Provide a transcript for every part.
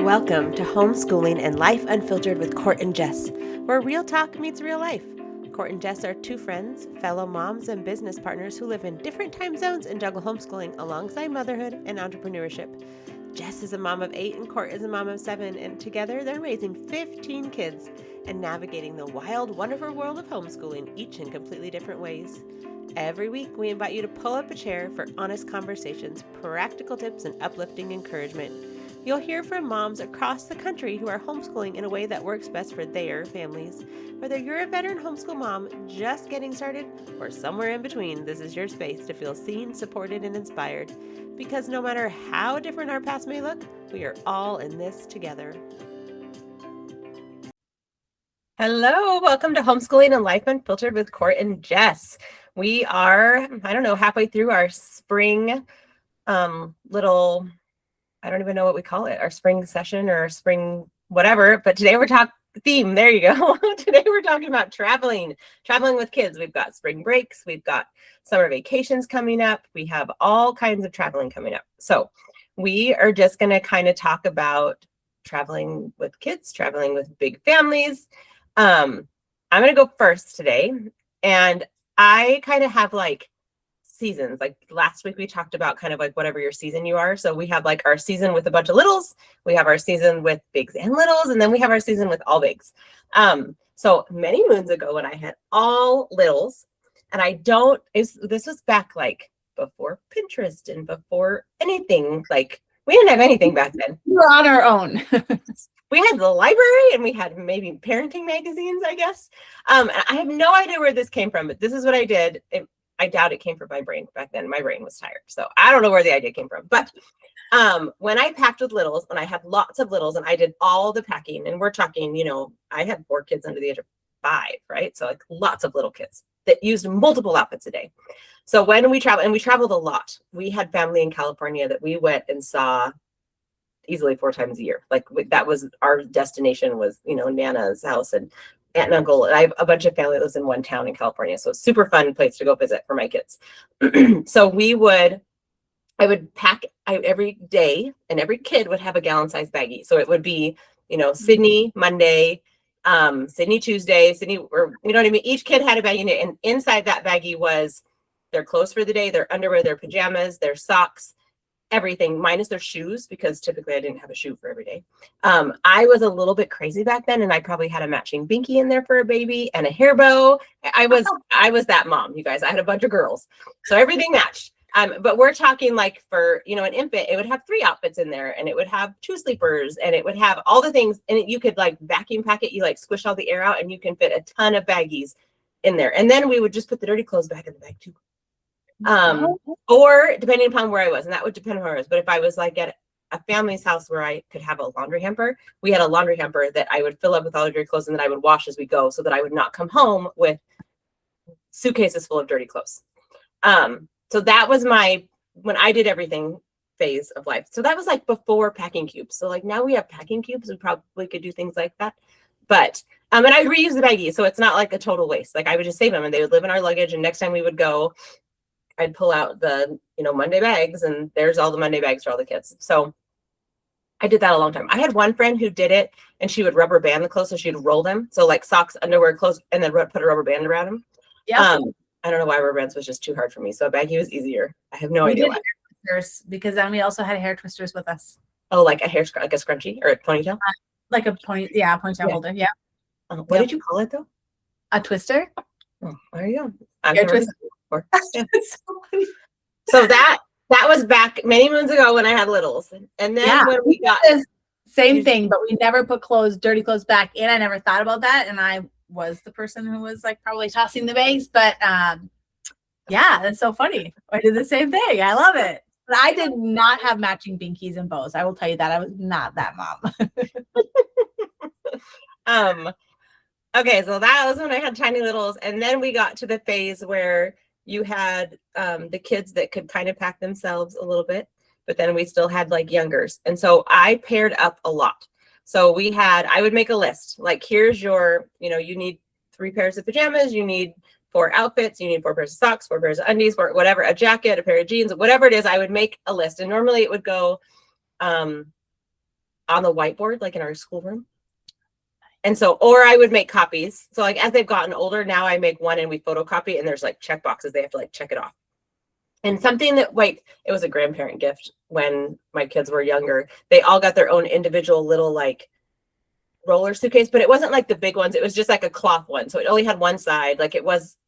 Welcome to Homeschooling and Life Unfiltered with Court and Jess, where real talk meets real life. Court and Jess are two friends, fellow moms, and business partners who live in different time zones and juggle homeschooling alongside motherhood and entrepreneurship. Jess is a mom of 8 and Court is a mom of 7, and together they're raising 15 kids and navigating the wild, wonderful world of homeschooling, each in completely different ways. Every week, we invite you to pull up a chair for honest conversations, practical tips, and uplifting encouragement. You'll hear from moms across the country who are homeschooling in a way that works best for their families. Whether you're a veteran homeschool mom just getting started or somewhere in between, this is your space to feel seen, supported, and inspired. Because no matter how different our paths may look, we are all in this together. Hello, welcome to Homeschooling and Life Unfiltered with Court and Jess. We are, halfway through our spring little, I don't even know what we call it, our spring session or spring whatever, but today we're talking theme. There you go. Today we're talking about traveling with kids. We've got spring breaks. We've got summer vacations coming up. We have all kinds of traveling coming up. So we are just going to kind of talk about traveling with kids, traveling with big families. I'm going to go first today. And I kind of have like seasons. Like last week we talked about kind of like whatever your season you are. So we have like our season with a bunch of littles, we have our season with bigs and littles, and then we have our season with all bigs. So many moons ago when I had all littles, and this was back like before Pinterest and before anything, like we didn't have anything back then. We were on our own. We had the library and we had maybe parenting magazines, I guess. I have no idea where this came from, but this is what I did. I doubt it came from my brain back then. My brain was tired. So I don't know where the idea came from. But when I packed with littles, when I had lots of littles and I did all the packing, and we're talking, I had 4 kids under the age of 5, right? So like lots of little kids that used multiple outfits a day. So when we traveled, and we traveled a lot, we had family in California that we went and saw easily 4 times a year. Like that was our destination was, Nana's house and aunt and uncle. And I have a bunch of family that lives in one town in California. So it's a super fun place to go visit for my kids. So I would pack every day, and every kid would have a gallon-sized baggie. So it would be, Sydney Monday, Sydney Tuesday, Sydney, or you know what I mean? Each kid had a baggie, and inside that baggie was their clothes for the day, their underwear, their pajamas, their socks, everything minus their shoes, because typically I didn't have a shoe for every day. I was a little bit crazy back then, and I probably had a matching binky in there for a baby and a hair bow. I was that mom, you guys. I had a bunch of girls, so everything matched. But we're talking like for an infant, it would have 3 outfits in there, and it would have 2 sleepers, and it would have all the things, and you could like vacuum pack it. You like squish all the air out, and you can fit a ton of baggies in there. And then we would just put the dirty clothes back in the bag too. Or depending upon where I was, and that would depend on where I was. But if I was like at a family's house where I could have a laundry hamper, we had a laundry hamper that I would fill up with all the dirty clothes, and then I would wash as we go, so that I would not come home with suitcases full of dirty clothes. So that was when I did everything phase of life. So that was like before packing cubes. So like now we have packing cubes, we probably could do things like that. But and I reuse the baggies, so it's not like a total waste. Like I would just save them, and they would live in our luggage, and next time we would go, I'd pull out the, Monday bags, and there's all the Monday bags for all the kids. So I did that a long time. I had one friend who did it, and she would rubber band the clothes, so she'd roll them. So like socks, underwear, clothes, and then put a rubber band around them. Yeah. I don't know why rubber bands was just too hard for me. So a baggie was easier. I have no idea why. Hair twisters, because then we also had hair twisters with us. Oh, like a scrunchie or a ponytail? Like a ponytail holder. Yeah. What did you call it though? A twister. Oh, there you go. Hair twister. So that was back many moons ago when I had littles, and then when we got same thing, but we never put dirty clothes back in. I never thought about that, and I was the person who was like probably tossing the bags. But that's so funny. I did the same thing. I love it. But I did not have matching binkies and bows. I will tell you that I was not that mom. Okay, so that was when I had tiny littles, and then we got to the phase where you had the kids that could kind of pack themselves a little bit, but then we still had like youngers. And so I paired up a lot. So I would make a list, like here's your, you need 3 pairs of pajamas, you need 4 outfits, you need 4 pairs of socks, 4 pairs of undies, for whatever, a jacket, a pair of jeans, whatever it is. I would make a list, and normally it would go on the whiteboard, like in our schoolroom. And so, or I would make copies. So like as they've gotten older, now I make one and we photocopy, and there's like check boxes. They have to like check it off. And something that, wait, it was a grandparent gift when my kids were younger. They all got their own individual little like roller suitcase, but it wasn't like the big ones. It was just like a cloth one. So it only had one side. Like it was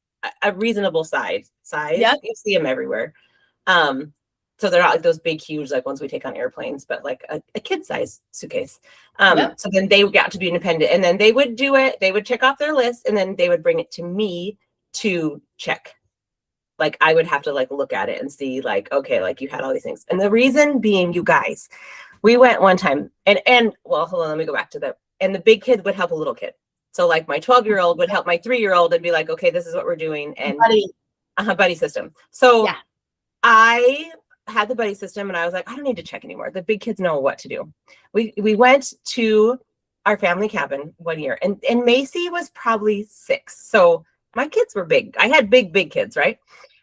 a reasonable size. Yep. You see them everywhere. So they're not like those big, huge, like ones we take on airplanes, but like a kid size suitcase. Yep. So then they got to be independent, and then they would do it. They would check off their list, and then they would bring it to me to check. Like I would have to like look at it and see like, okay, like you had all these things. And the reason being, you guys, we went one time and well, hold on, let me go back to that. And the big kid would help a little kid. So like my 12-year-old would help my 3-year-old and be like, okay, this is what we're doing. And buddy system. So yeah. I had the buddy system and I was like, I don't need to check anymore. The big kids know what to do. We went to our family cabin one year, and Macy was probably 6. So my kids were big. I had big kids, right?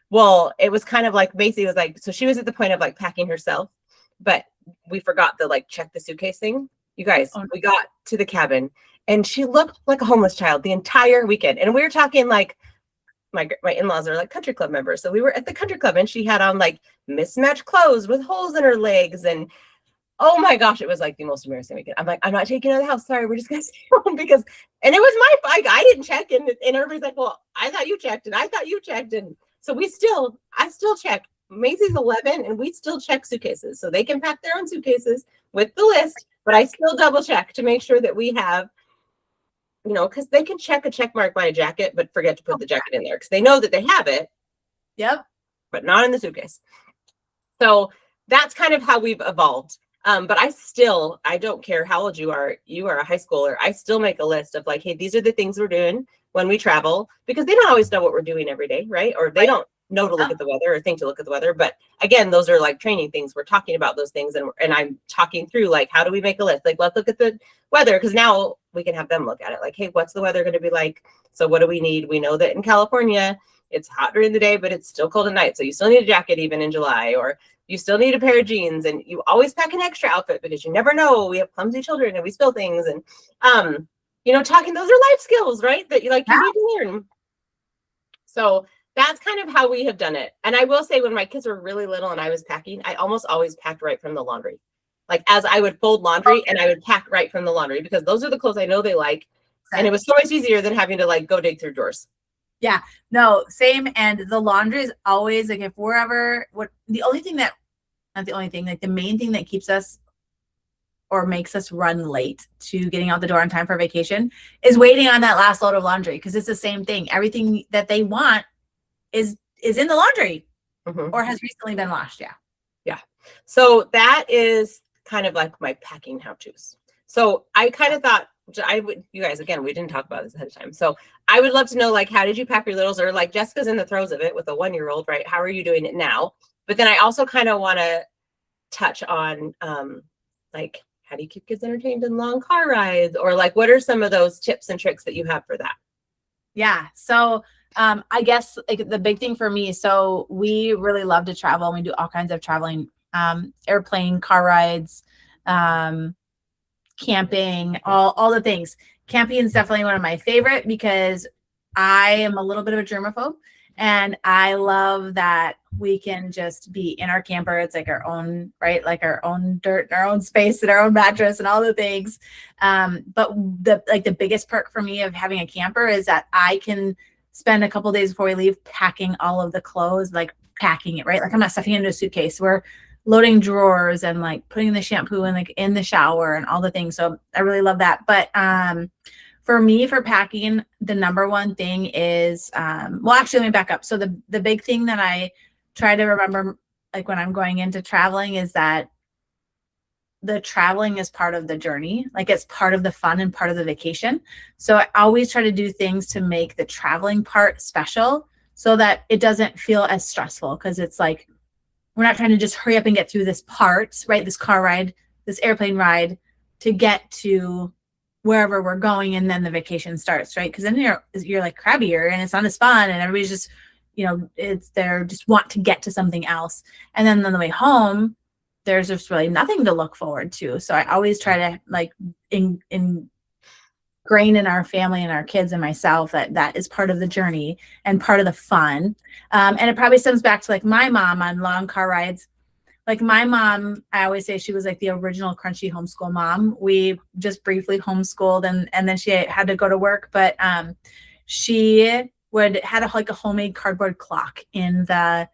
Well, it was kind of like Macy was like, so she was at the point of like packing herself, but we forgot the like check the suitcase thing. You guys, we got to the cabin and she looked like a homeless child the entire weekend. And we were talking like, my in-laws are like country club members. So we were at the country club and she had on like mismatched clothes with holes in her legs. And oh my gosh, it was like the most embarrassing weekend. I'm like, I'm not taking her to the house. Sorry, we're just going to stay home because, and it was my bike. I didn't check. And everybody's like, well, I thought you checked and I thought you checked. And so I still check. Macy's 11 and we still check suitcases. So they can pack their own suitcases with the list, but I still double check to make sure that we have, you know, because they can check a check mark by a jacket, but forget to put the jacket in there because they know that they have it. Yep. But not in the suitcase. So that's kind of how we've evolved. But I don't care how old you are a high schooler. I still make a list of like, hey, these are the things we're doing when we travel, because they don't always know what we're doing every day, right? Or they don't know to look at the weather or think to look at the weather. But again, those are like training things. We're talking about those things, and I'm talking through like, how do we make a list? Like, let's look at the weather, because now we can have them look at it. Like, hey, what's the weather going to be like? So what do we need? We know that in California, it's hot during the day, but it's still cold at night. So you still need a jacket even in July, or you still need a pair of jeans, and you always pack an extra outfit because you never know. We have clumsy children and we spill things. And, talking, those are life skills, right? That you need to learn. So that's kind of how we have done it. And I will say, when my kids were really little and I was packing, I almost always packed right from the laundry. Like as I would fold laundry, and I would pack right from the laundry, because those are the clothes I know they like. And it was so much easier than having to like go dig through drawers. Yeah, no, same. And the laundry is always like, if we're ever, like the main thing that keeps us or makes us run late to getting out the door on time for vacation is waiting on that last load of laundry. Cause it's the same thing. Everything that they want is in the laundry or has recently been washed. Yeah. Yeah. So that is kind of like my packing how-tos. So I kind of thought you guys, again, we didn't talk about this ahead of time. So I would love to know, like, how did you pack your littles? Or like Jessica's in the throes of it with a 1-year-old, right? How are you doing it now? But then I also kind of want to touch on, like, how do you keep kids entertained in long car rides? Or like, what are some of those tips and tricks that you have for that? Yeah. So I guess like the big thing for me, so we really love to travel, and we do all kinds of traveling, airplane, car rides, camping, all the things. Camping is definitely one of my favorite because I am a little bit of a germaphobe, and I love that we can just be in our camper. It's like our own, right? Like our own dirt, and our own space, and our own mattress and all the things. But the biggest perk for me of having a camper is that I can spend a couple days before we leave packing all of the clothes, like packing it, right? Like I'm not stuffing it into a suitcase. We're loading drawers and like putting the shampoo in the shower and all the things. So I really love that. But for me, for packing, the number one thing is, well, actually, let me back up. So the big thing that I try to remember, like when I'm going into traveling, is that the traveling is part of the journey. Like it's part of the fun and part of the vacation. So I always try to do things to make the traveling part special so that it doesn't feel as stressful. Cause it's like, we're not trying to just hurry up and get through this part, right? This car ride, this airplane ride to get to wherever we're going. And then the vacation starts, right? Cause then you're like crabbier and it's not as fun. And everybody's just, just want to get to something else. And then on the way home, there's just really nothing to look forward to. So I always try to like ingrain in our family and our kids and myself that is part of the journey and part of the fun. And it probably stems back to like my mom on long car rides. Like my mom, I always say she was like the original crunchy homeschool mom. We just briefly homeschooled and then she had to go to work, but she had like a homemade cardboard clock in the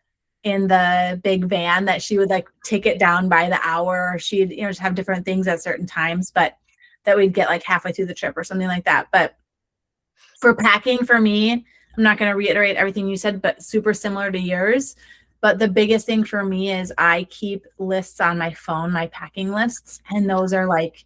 big van that she would like take it down by the hour. Or she'd, just have different things at certain times, but that we'd get like halfway through the trip or something like that. But for packing, for me, I'm not going to reiterate everything you said, but super similar to yours. But the biggest thing for me is I keep lists on my phone, my packing lists. And those are like,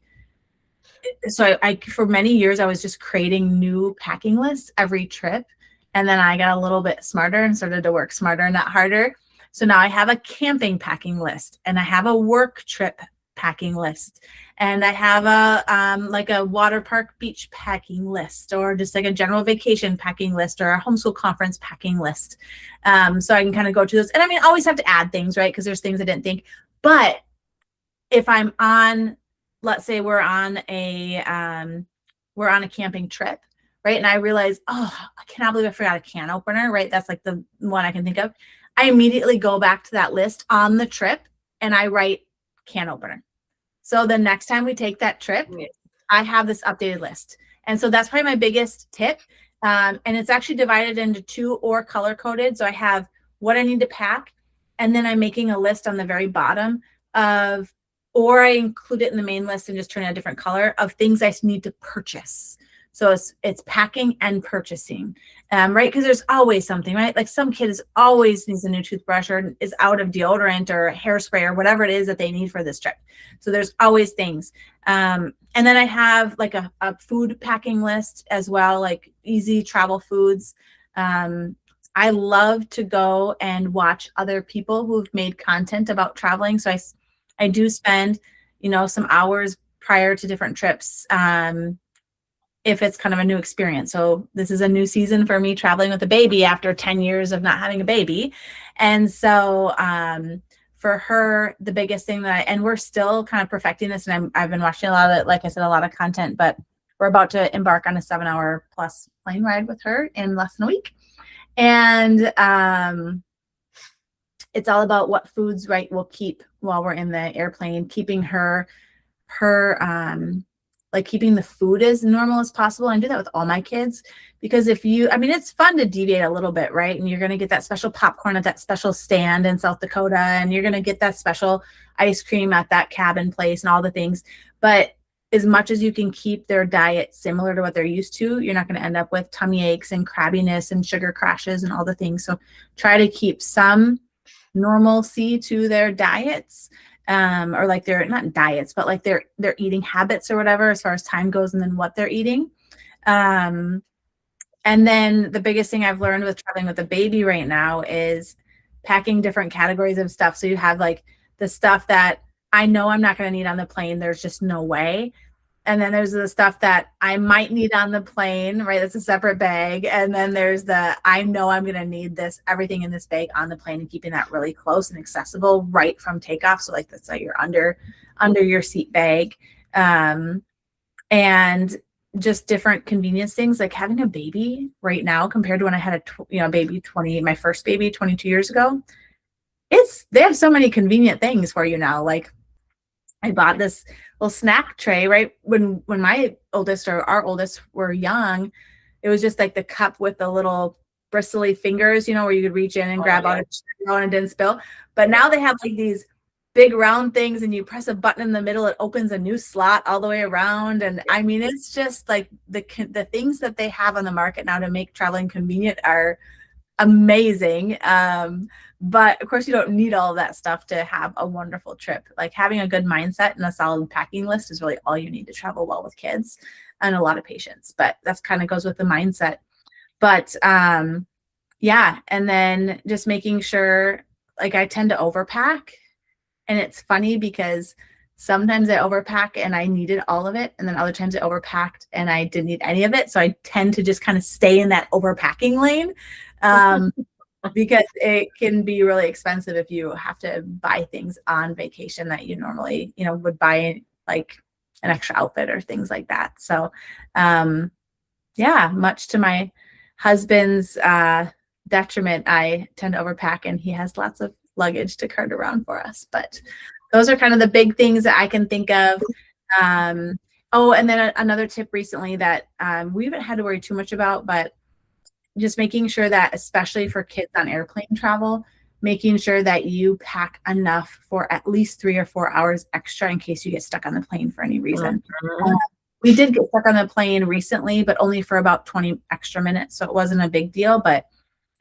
so I for many years, I was just creating new packing lists every trip. And then I got a little bit smarter and started to work smarter, not harder. So now I have a camping packing list and I have a work trip packing list. And I have a like a water park beach packing list, or just like a general vacation packing list, or a homeschool conference packing list. So I can kind of go to those. And I mean, I always have to add things, right? Because there's things I didn't think. But if I'm on, let's say we're on a camping trip, right? And I realize, oh, I cannot believe I forgot a can opener, right? That's like the one I can think of. I immediately go back to that list on the trip and I write can opener. So the next time we take that trip, I have this updated list. And so that's probably my biggest tip. And it's actually divided into 2 or color coded. So I have what I need to pack. And then I'm making a list on the very bottom of, or I include it in the main list and just turn it a different color of things I need to purchase. So it's packing and purchasing, right? Because there's always something, right? Like some kids always needs a new toothbrush or is out of deodorant or hairspray or whatever it is that they need for this trip. So there's always things. And then I have like a food packing list as well, like easy travel foods. I love to go and watch other people who've made content about traveling. So I do spend, some hours prior to different trips. If it's kind of a new experience. So this is a new season for me traveling with a baby after 10 years of not having a baby. And so for her, the biggest thing and we're still kind of perfecting this, and I've been watching a lot of, like I said, a lot of content, but we're about to embark on a 7-hour plus plane ride with her in less than a week. And it's all about what foods, right, we'll keep while we're in the airplane, keeping her like keeping the food as normal as possible. And I do that with all my kids, because it's fun to deviate a little bit, right? And you're going to get that special popcorn at that special stand in South Dakota, and you're going to get that special ice cream at that cabin place and all the things. But as much as you can keep their diet similar to what they're used to, you're not going to end up with tummy aches and crabbiness and sugar crashes and all the things. So try to keep some normalcy to their diets. Or like they're not diets, but like their eating habits or whatever, as far as time goes, and then what they're eating. And then the biggest thing I've learned with traveling with a baby right now is packing different categories of stuff. So you have like the stuff that I know I'm not going to need on the plane. There's just no way. And then there's the stuff that I might need on the plane, right? That's a separate bag. And then there's I know I'm going to need everything in this bag on the plane, and keeping that really close and accessible right from takeoff. So like that's like you're under your seat bag. And just different convenience things, like having a baby right now compared to when I had my first baby 22 years ago. They have so many convenient things for you now. Like I bought this little snack tray, right? When my oldest or our oldest were young, it was just like the cup with the little bristly fingers, where you could reach in and grab on it and it didn't spill. But now they have like these big round things, and you press a button in the middle, it opens a new slot all the way around. And I mean, it's just like the things that they have on the market now to make traveling convenient are amazing. But of course you don't need all of that stuff to have a wonderful trip. Like having a good mindset and a solid packing list is really all you need to travel well with kids, and a lot of patience. But that's kind of goes with the mindset. But yeah, and then just making sure, like I tend to overpack, and it's funny because sometimes I overpack and I needed all of it, and then other times I overpacked and I didn't need any of it. So I tend to just kind of stay in that overpacking lane. because it can be really expensive if you have to buy things on vacation that you normally, would buy like an extra outfit or things like that. So, yeah, much to my husband's detriment, I tend to overpack, and he has lots of luggage to cart around for us. But those are kind of the big things that I can think of. Oh, and then another tip recently that we haven't had to worry too much about, but just making sure that, especially for kids on airplane travel, making sure that you pack enough for at least 3 or 4 hours extra in case you get stuck on the plane for any reason. We did get stuck on the plane recently, but only for about 20 extra minutes. So it wasn't a big deal, but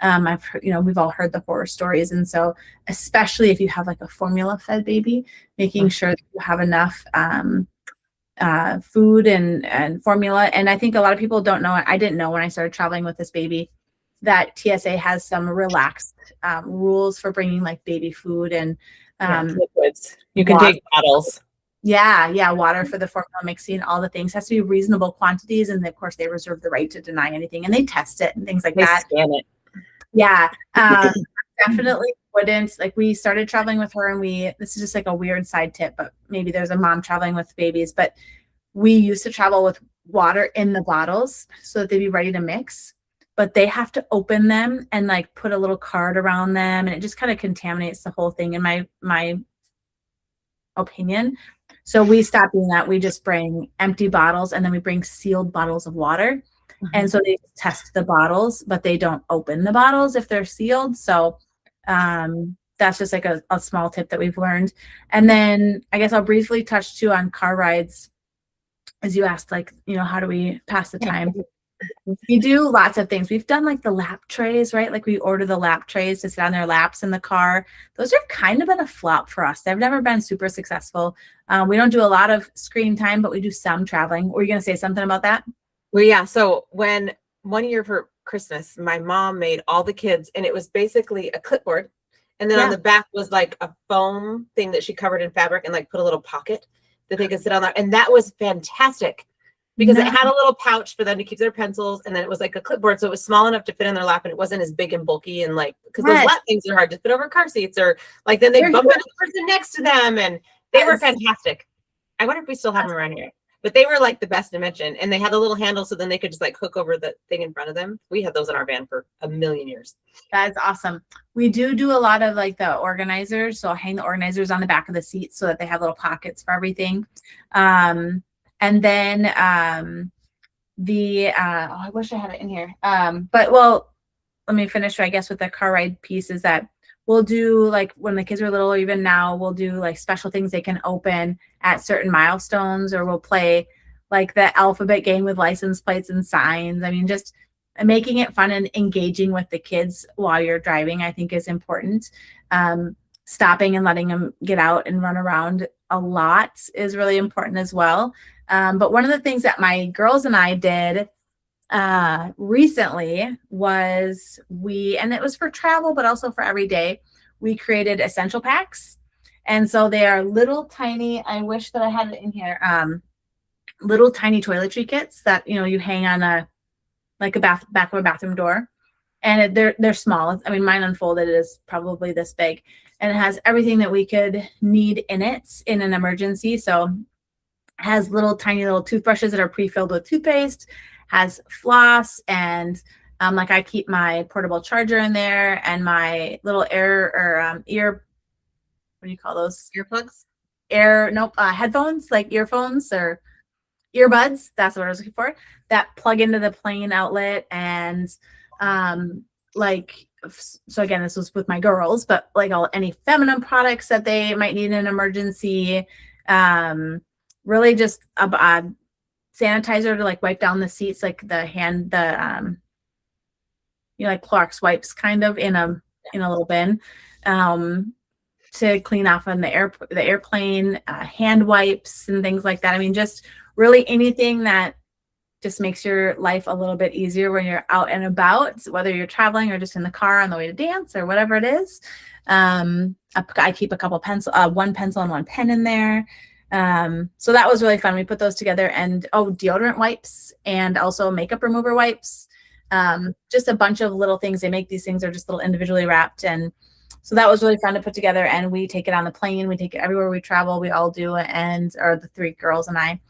I've heard, we've all heard the horror stories. And so, especially if you have like a formula fed baby, making sure that you have enough food and formula. And I think a lot of people don't know, I didn't know when I started traveling with this baby, that TSA has some relaxed rules for bringing like baby food and liquids. You can take bottles. Yeah, water for the formula mixing, all the things has to be reasonable quantities, and of course they reserve the right to deny anything, and they test it and things like that. Scan it. Yeah, definitely wouldn't. Like, we started traveling with her, and this is just like a weird side tip, but maybe there's a mom traveling with babies, but we used to travel with water in the bottles so that they'd be ready to mix, but they have to open them and like put a little card around them, and it just kind of contaminates the whole thing, in my opinion. So we stopped doing that. We just bring empty bottles, and then we bring sealed bottles of water. And so they test the bottles, but they don't open the bottles if they're sealed. So that's just like a small tip that we've learned. And then I guess I'll briefly touch too on car rides, as you asked, like, how do we pass the time? We do lots of things. We've done like the lap trays, right? Like, we order the lap trays to sit on their laps in the car. Those have kind of been a flop for us. They've never been super successful. We don't do a lot of screen time, but we do some traveling. Were you going to say something about that? Well, yeah. So when one year for Christmas, my mom made all the kids, and it was basically a clipboard. And then on the back was like a foam thing that she covered in fabric and like put a little pocket that they could sit on that. And that was fantastic, because it had a little pouch for them to keep their pencils. And then it was like a clipboard. So it was small enough to fit in their lap, and it wasn't as big and bulky. And like, because those lap things are hard to fit over car seats, or like then they bump into the person next to them. And they were fantastic. I wonder if we still have them around here. But they were like the best invention, and they had a little handle, so then they could just like hook over the thing in front of them. We had those in our van for a million years. That's awesome. We do a lot of like the organizers. So I'll hang the organizers on the back of the seats so that they have little pockets for everything. And then I wish I had it in here. But let me finish, I guess, with the car ride piece, is that we'll do, like, when the kids are little, even now, we'll do like special things they can open at certain milestones, or we'll play like the alphabet game with license plates and signs. I mean, just making it fun and engaging with the kids while you're driving, I think, is important. Stopping and letting them get out and run around a lot is really important as well. But one of the things that my girls and I did recently was and it was for travel, but also for every day, we created essential packs. And so they are little tiny, I wish that I had it in here, little tiny toiletry kits that, you hang on back of a bathroom door. And they're small. I mean, mine unfolded is probably this big, and it has everything that we could need in it in an emergency. So it has tiny little toothbrushes that are pre-filled with toothpaste, has floss, and like, I keep my portable charger in there, and my little ear, what do you call those? Earplugs? Headphones, like earphones or earbuds. That's what I was looking for. That plug into the plane outlet. And so again, this was with my girls, but like any feminine products that they might need in an emergency. Really just a sanitizer to like wipe down the seats, like like Clorox wipes kind of in a little bin, to clean off on the airplane, hand wipes and things like that. I mean, just really anything that just makes your life a little bit easier when you're out and about, whether you're traveling or just in the car on the way to dance or whatever it is. I keep a couple one pencil and one pen in there. So that was really fun. We put those together, and deodorant wipes, and also makeup remover wipes. just a bunch of little things. They make these things are just little individually wrapped. And so that was really fun to put together. And we take it on the plane. We take it everywhere we travel. We all do. Or the 3 girls and I,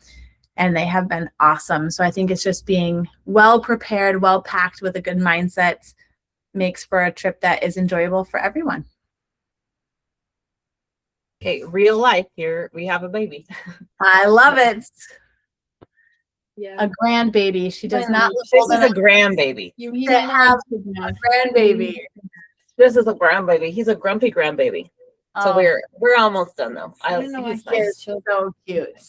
and they have been awesome. So I think it's just being well prepared, well packed with a good mindset makes for a trip that is enjoyable for everyone. Okay, real life here. We have a baby. I love it. Yeah. A grandbaby. She does not look This old is a enough grandbaby. You to have a grandbaby. This is a grandbaby. He's a grumpy grandbaby. So Oh, we're almost done though. I don't know why he's he is nice. so cute.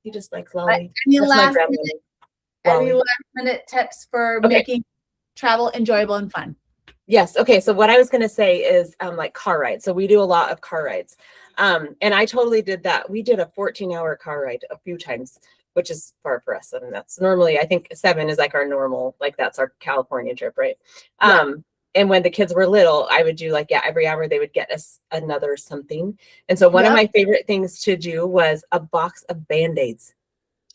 He just likes Lolly. Any That's my last grandbaby. minute, Lolly. any last minute tips for Okay. making travel enjoyable and fun? Yes. Okay. So what I was going to say is like car rides. So we do a lot of car rides. And I totally did that. We did a 14-hour car ride a few times, which is far for us. And that's normally, I think 7 is like our normal, like that's our California trip, right? Yeah. And when the kids were little, I would do like, every hour they would get us another something. And so one of my favorite things to do was a box of Band-Aids.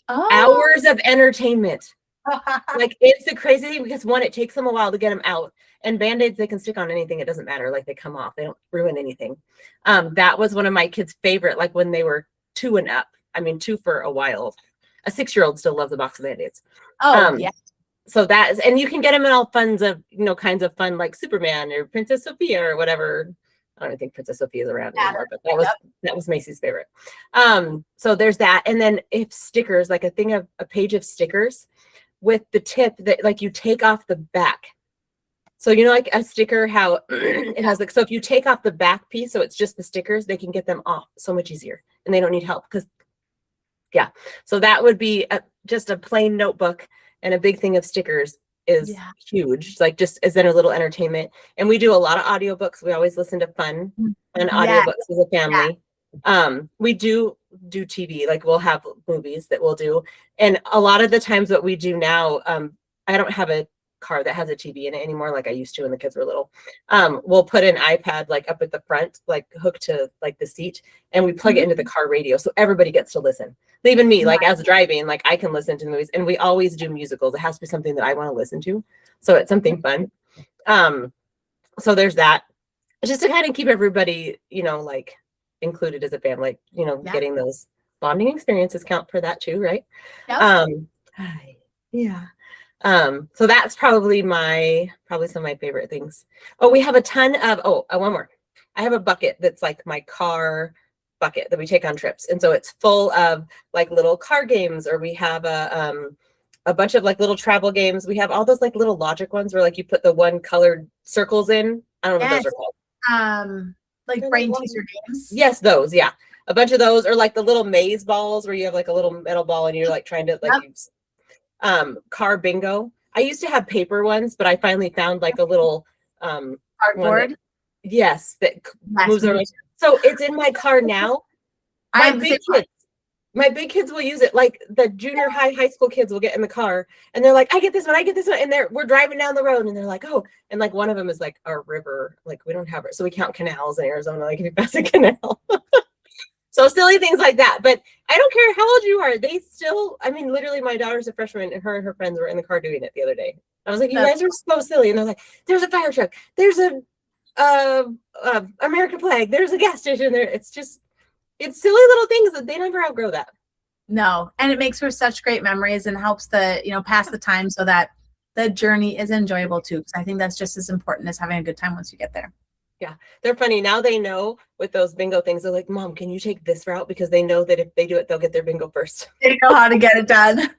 Oh. Hours of entertainment. Like it's the crazy thing because one, it takes them a while to get them out, and Band-Aids, they can stick on anything. It doesn't matter. Like they come off, they don't ruin anything. That was one of my kids' favorite, like when they were 2 and up. I mean, 2 for a while. A 6-year-old still loves a box of Band-Aids. Yeah. So that is, and you can get them in all kinds of fun, like Superman or Princess Sophia or whatever. I don't even think Princess Sophia is around anymore, but that was Macy's favorite. So there's that. And then if stickers, like a page of stickers with the tip that like you take off the back. So like a sticker, how it has like, so if you take off the back piece, so it's just the stickers, they can get them off so much easier and they don't need help because so that would be just a plain notebook, and a big thing of stickers is huge, like just as in a little entertainment. And we do a lot of audiobooks. We always listen to fun audiobooks as a family. We do TV, like we'll have movies that we'll do. And a lot of the times what we do now, I don't have a car that has a TV in it anymore like I used to when the kids were little. We'll put an iPad like up at the front, like hooked to like the seat, and we plug it into the car radio so everybody gets to listen. Even me, like as driving, like I can listen to the movies, and we always do musicals. It has to be something that I want to listen to. So it's something fun. So there's that. Just to kind of keep everybody, like included as a family, getting those bonding experiences count for that too, right? So that's probably some of my favorite things. Oh, we have a ton of, one more. I have a bucket that's like my car bucket that we take on trips. And so it's full of like little car games, or we have a bunch of like little travel games. We have all those like little logic ones where like you put the 1 colored circles in. I don't know what those are called. Like brain teaser games. Yes, those. Yeah. A bunch of those, or like the little maze balls where you have like a little metal ball and you're like trying to like use car bingo. I used to have paper ones, but I finally found like a little Cardboard. That moves around. So it's in my car now. My big kids will use it. Like the junior high school kids will get in the car and they're like, I get this one. And we're driving down the road and they're like, oh, and like one of them is like our river. Like we don't have it. So we count canals in Arizona. Like if you pass a canal. So silly things like that. But I don't care how old you are. They still, I mean, literally my daughter's a freshman and her friends were in the car doing it the other day. I was like, you guys are so silly. And they're like, there's a fire truck. There's a American flag. There's a gas station there. It's silly little things that they never outgrow that. No. And it makes for such great memories and helps pass the time so that the journey is enjoyable too. Because I think that's just as important as having a good time once you get there. Yeah, they're funny. Now they know with those bingo things, they're like, Mom, can you take this route? Because they know that if they do it, they'll get their bingo first. They know how to get it done.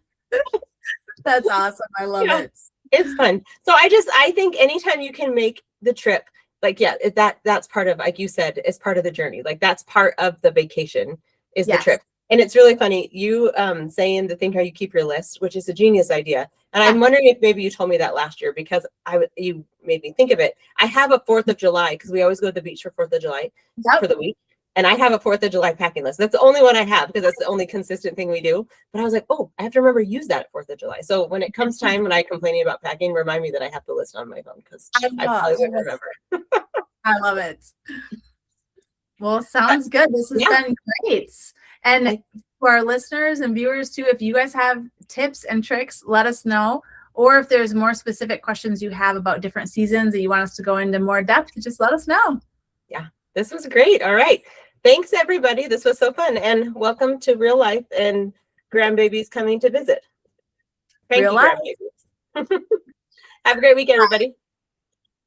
That's awesome. I love it. It's fun. So I think anytime you can make the trip, like, that's part of, like you said, is part of the journey. Like that's part of the vacation is the trip. And it's really funny. You saying the thing how you keep your list, which is a genius idea. And I'm wondering if maybe you told me that last year because you made me think of it. I have a 4th of July because we always go to the beach for 4th of July for the week. And I have a 4th of July packing list. That's the only one I have because that's the only consistent thing we do. But I was like, oh, I have to remember to use that at 4th of July. So when it comes time when I complaining about packing, remind me that I have the list on my phone because I probably won't remember. I love it. Well, sounds good. This has been great. And for our listeners and viewers too, if you guys have tips and tricks, let us know. Or if there's more specific questions you have about different seasons that you want us to go into more depth, just let us know. Yeah, this was great. All right. Thanks, everybody. This was so fun. And welcome to real life and grandbabies coming to visit. Thank Real you, life. grandbabies. Have a great week, everybody.